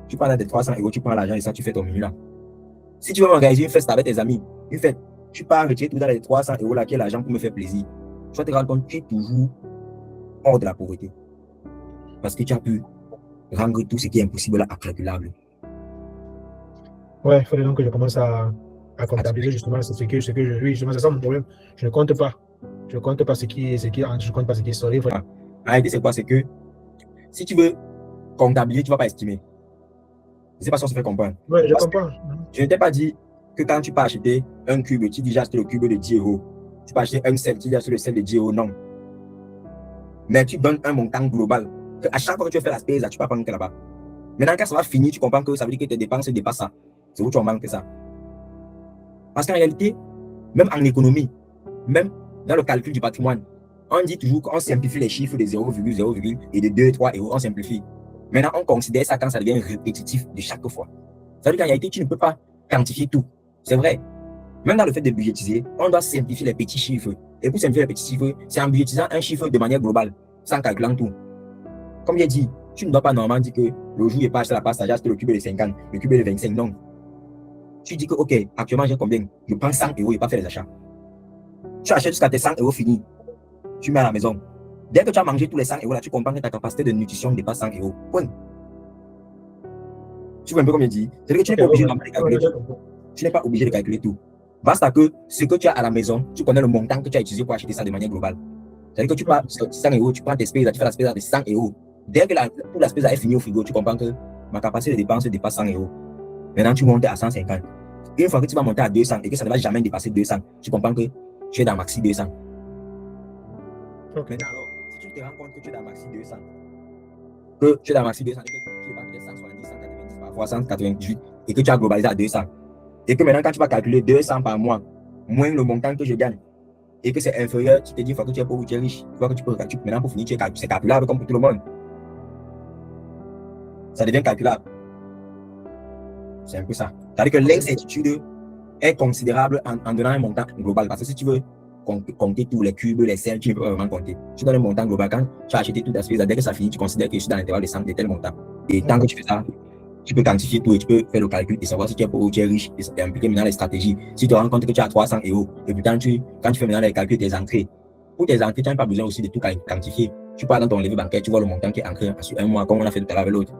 Tu prends tes 300 euros, tu prends l'argent et ça, tu fais ton menu là. Si tu veux organiser une fête avec tes amis, une fête, tu pars retirer tout dans les 300 euros là, qui est l'argent pour me faire plaisir. Tu vas te rendre compte que tu es toujours hors de la pauvreté. Parce que tu as pu rendre tout ce qui est impossible à calculable. Ouais, il faudrait donc que je commence à comptabiliser justement ce que je. Oui, justement, c'est ça mon problème. Je ne compte pas. Je ne compte pas ce qui entre, je ne compte pas ce qui sort. En réalité, c'est quoi? C'est que si tu veux comptabiliser, tu ne vas pas estimer. Je ne sais pas si on se fait comprendre. Oui, je comprends. Je ne t'ai pas dit que quand tu peux acheter un cube, tu dis j'ai acheté le cube de 10 euros. Tu peux acheter un sel, tu dis acheter le sel de 10 euros. Non. Mais tu donnes un montant global. À chaque fois que tu fais la spese, tu peux prendre que là-bas. Maintenant, quand ça va finir, tu comprends que ça veut dire que tes dépenses dépassent ça. C'est où tu en manques que ça. Parce qu'en réalité, même en économie, même dans le calcul du patrimoine, on dit toujours qu'on simplifie les chiffres de 0,0, et de 2, 3 euros, on simplifie. Maintenant, on considère ça quand ça devient répétitif de chaque fois. Ça veut dire qu'en réalité, tu ne peux pas quantifier tout. C'est vrai. Même dans le fait de budgétiser, on doit simplifier les petits chiffres. Et pour simplifier les petits chiffres, c'est en budgétisant un chiffre de manière globale, sans calculant tout. Comme j'ai dit, tu ne dois pas normalement dire que le jour où je pas acheté la pasta, j'ai acheté le cube de 50, le cube de 25. Non. Tu dis que, ok, actuellement j'ai combien? Je prends 100 euros et pas faire les achats. Tu achètes jusqu'à tes 100 euros finis. Tu mets à la maison. Dès que tu as mangé tous les 100 euros là, tu comprends que ta capacité de nutrition dépasse 100 euros. Point. Tu vois un peu comme je dis. C'est-à-dire que tu n'es pas obligé de calculer tout. Tu n'es pas obligé de calculer tout. Basta que ce que tu as à la maison, tu connais le montant que tu as utilisé pour acheter ça de manière globale. C'est-à-dire que tu pars 100 euros, tu prends tes spéciales, tu fais la spéciale de 100 euros. Dès que toute la spéciale est finie au frigo, tu comprends que ma capacité de dépense dépasse 100 euros. Maintenant, tu montes à 150. Une fois que tu vas monter à 200 et que ça ne va jamais dépasser 200, tu comprends que tu es dans maxi 200. Okay. Maintenant, alors, si tu te rends compte que tu es dans maxi 200, que tu es dans maxi 200, que tu es parti de 170, 190 parfois 198 et que tu as globalisé à 200, et que maintenant, quand tu vas calculer 200 par mois, moins le montant que je gagne, et que c'est inférieur, tu te dis, il faut que tu es pauvre ou tu es riche, tu vois que tu peux calculer. Maintenant, pour finir, c'est calculable comme pour tout le monde. Ça devient calculable. C'est un peu ça. C'est-à-dire que l'incertitude est considérable en donnant un montant global. Parce que si tu veux compter tous les cubes, les sels, tu ne peux pas vraiment compter. Tu donnes un montant global. Quand tu as acheté toute la spéciale, dès que ça finit, tu considères que je suis dans l'intervalle de tel montant. Et tant que tu fais ça, tu peux quantifier tout et tu peux faire le calcul et savoir si tu es pauvre ou tu es riche et impliquer maintenant les stratégies. Si tu te rends compte que tu as 300 euros et puis quand tu fais maintenant les calculs de tes entrées, pour tes entrées, tu n'as pas besoin aussi de tout quantifier. Tu pars dans ton levé bancaire, tu vois le montant qui est ancré sur un mois, comme on a fait tout à l'heure avec l'autre.